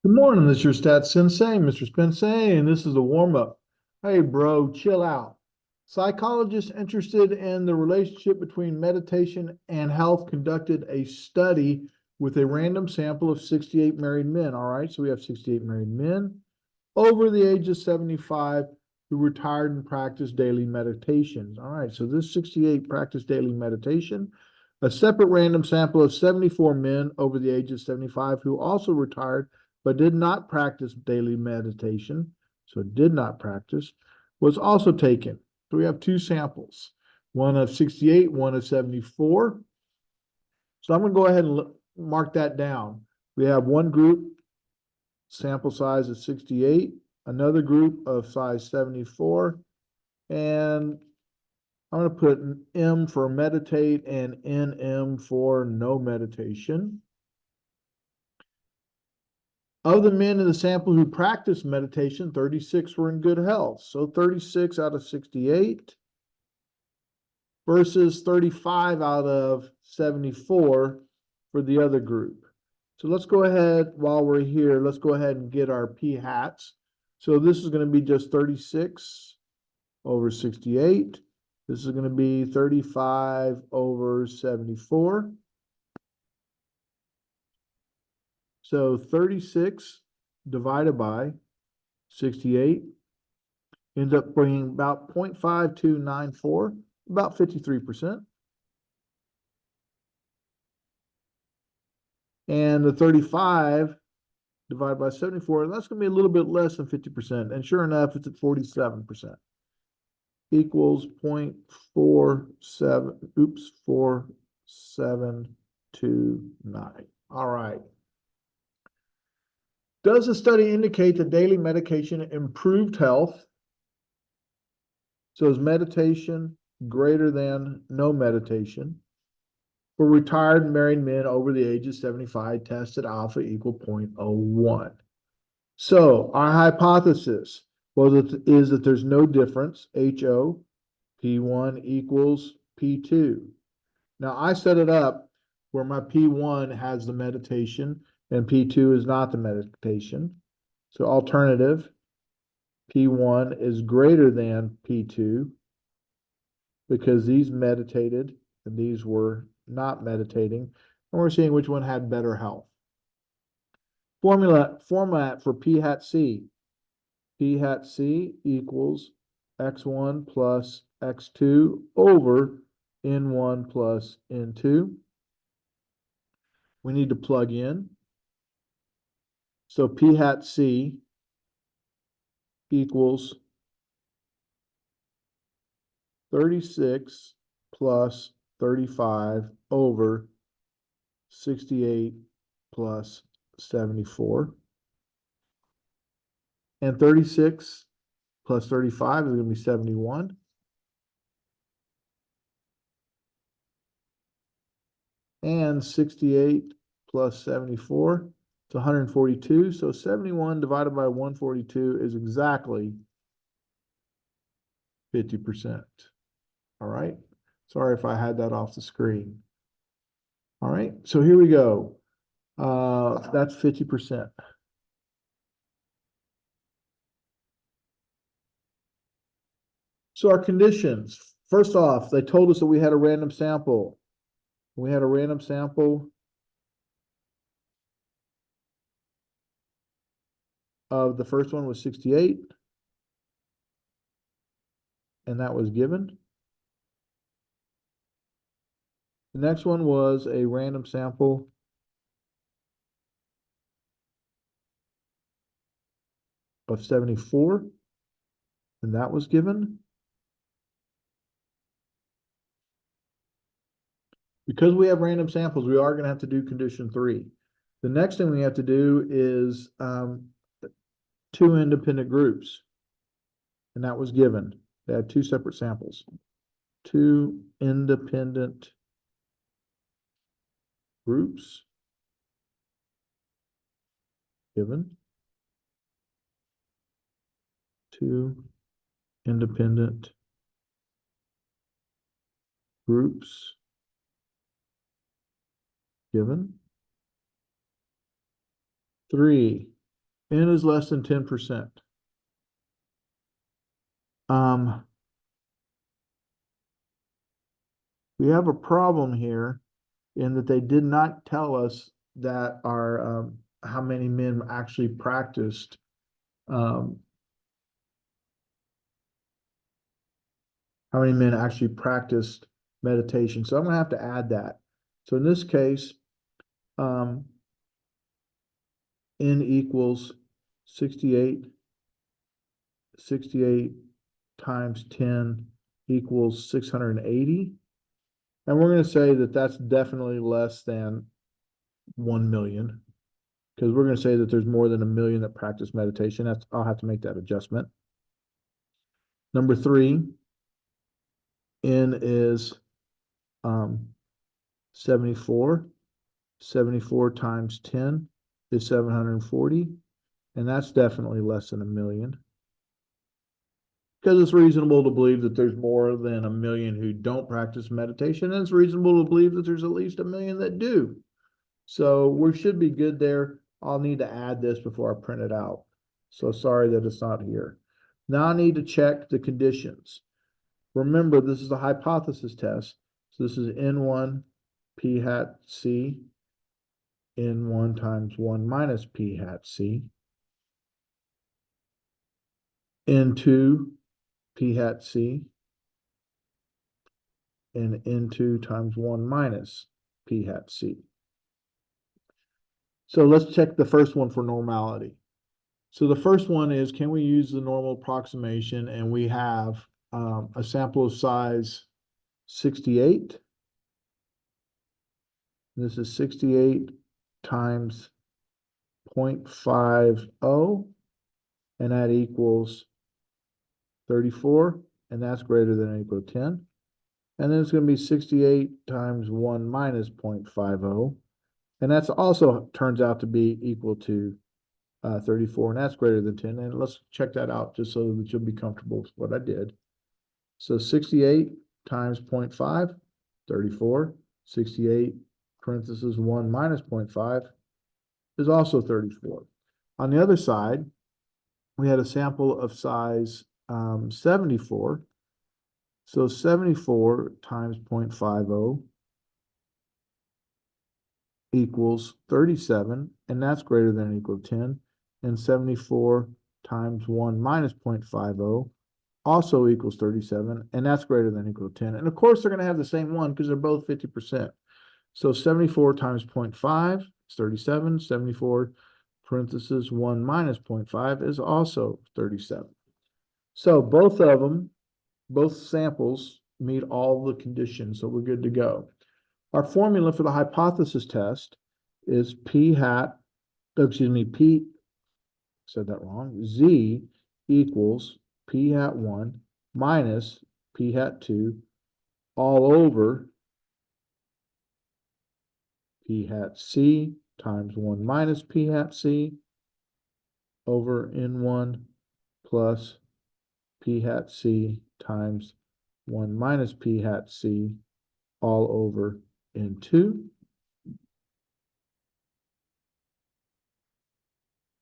Good morning, this is your stats sensei, Mr. Spensei, and this is the warm up. Hey, bro, chill out. Psychologists interested in the relationship between meditation and health conducted a study with a random sample of 68 married men. All right, so we have 68 married men over the age of 75 who retired and practiced daily meditations. All right, so this 68 practiced daily meditation. A separate random sample of 74 men over the age of 75 who also retired but did not practice daily meditation, so did not practice, was also taken. So we have two samples, one of 68, one of 74. So I'm going to go ahead and mark that down. We have one group, sample size of 68, another group of size 74, and I'm going to put an M for meditate and NM for no meditation. Of the men in the sample who practiced meditation, 36 were in good health. So 36 out of 68 versus 35 out of 74 for the other group. So let's go ahead, while we're here, let's go ahead and get our p hats. So this is going to be just 36 over 68. This is going to be 35 over 74. So 36 divided by 68 ends up bringing about 0.5294, about 53%. And the 35 divided by 74, that's going to be a little bit less than 50%. And sure enough, it's at 47%. Equals 0.47, 4729. All right. Does the study indicate that daily medication improved health? So is meditation greater than no meditation? For retired married men over the age of 75, tested alpha equal 0.01. So our hypothesis is that there's no difference, HO, P1 equals P2. Now I set it up where my P1 has the meditation and P2 is not the meditation. So alternative, P1 is greater than P2 because these meditated and these were not meditating. And we're seeing which one had better health. Format for P hat C. P hat C equals X1 plus X2 over N1 plus N2. We need to plug in. So P hat C equals 36 plus 35 over 68 plus 74. And 36 plus 35 is going to be 71. And 68 plus 74 is 142. So 71 divided by 142 is exactly 50%. All right. Sorry if I had that off the screen. All right. So here we go. That's 50%. So our conditions, first off, they told us that we had a random sample. We had a random sample of the first one was 68, and that was given. The next one was a random sample of 74, and that was given. Because we have random samples, we are going to have to do condition 3. The next thing we have to do is 2 independent groups, and that was given. They had 2 separate samples. 2 independent groups given. 2 independent groups given. 3 N is less than 10%. We have a problem here in that they did not tell us that our how many men actually practiced how many men actually practiced meditation. So I'm going to have to add that. So in this case, N equals 68. 68 times 10 equals 680. And we're going to say that that's definitely less than 1 million, because we're going to say that there's more than 1 million that practice meditation. I'll have to make that adjustment. Number 3, N is 74. 74 times 10 is 740, and that's definitely less than 1 million. Because it's reasonable to believe that there's more than 1 million who don't practice meditation, and it's reasonable to believe that there's at least 1 million that do. So we should be good there. I'll need to add this before I print it out. So sorry that it's not here. Now I need to check the conditions. Remember, this is a hypothesis test. So this is N1 P hat C, N1 times 1 minus P hat C, N2 P hat C, and N2 times 1 minus P hat C. So let's check the first one for normality. So the first one is, can we use the normal approximation? And we have a sample of size 68. This is 68 times 0.50, and that equals 34, and that's greater than or equal to 10. And then it's going to be 68 times 1 minus 0.50, and that's also turns out to be equal to 34, and that's greater than 10. And let's check that out just so that you'll be comfortable with what I did. So 68 times 0.5, 34. 68 parentheses 1 minus 0.5 is also 34. On the other side, we had a sample of size 74. So 74 times 0.50 equals 37, and that's greater than or equal to 10. And 74 times 1 minus 0.50 also equals 37, and that's greater than or equal to 10. And of course, they're going to have the same one because they're both 50%. So 74 times 0.5 is 37. 74 parentheses 1 minus 0.5 is also 37. So both of them, both samples meet all the conditions, so we're good to go. Our formula for the hypothesis test is P, said that wrong, Z equals P hat 1 minus P hat 2 all over P hat C times 1 minus P hat C over N1 plus P hat C times 1 minus P hat C all over N2.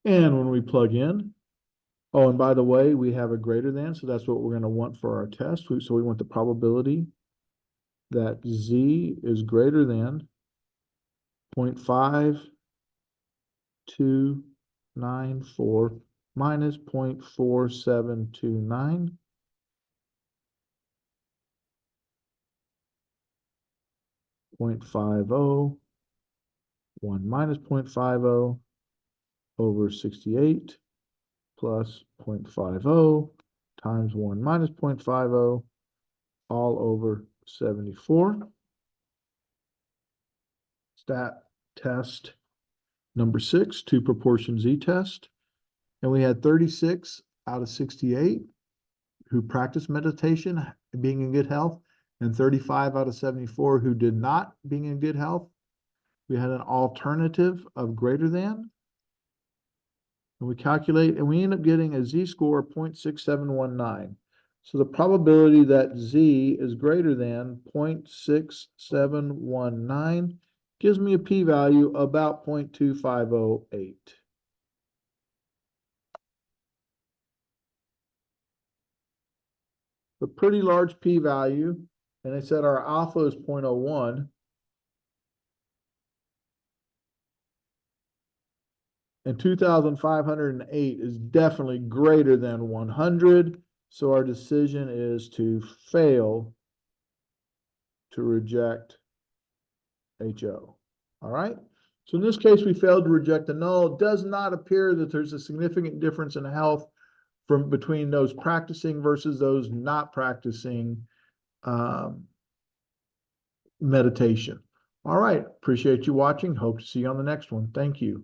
And when we plug in, oh, and by the way, we have a greater than, so that's what we're going to want for our test. So we want the probability that Z is greater than 0.5294 minus 0.4729. 0.50, 1 minus 0.50 over 68 plus 0.50 times 1 minus 0.50 all over 74. Stat test number 6, 2 proportion z-test. And we had 36 out of 68 who practiced meditation being in good health, and 35 out of 74 who did not being in good health. We had an alternative of greater than, and we calculate, and we end up getting a z-score of 0.6719. So the probability that z is greater than 0.6719 gives me a p-value about 0.2508. a pretty large p-value, and they said our alpha is 0.01. And 2,508 is definitely greater than 100. So our decision is to fail to reject HO. All right. So in this case, we failed to reject the null. It does not appear that there's a significant difference in health between those practicing versus those not practicing meditation. All right. Appreciate you watching. Hope to see you on the next one. Thank you.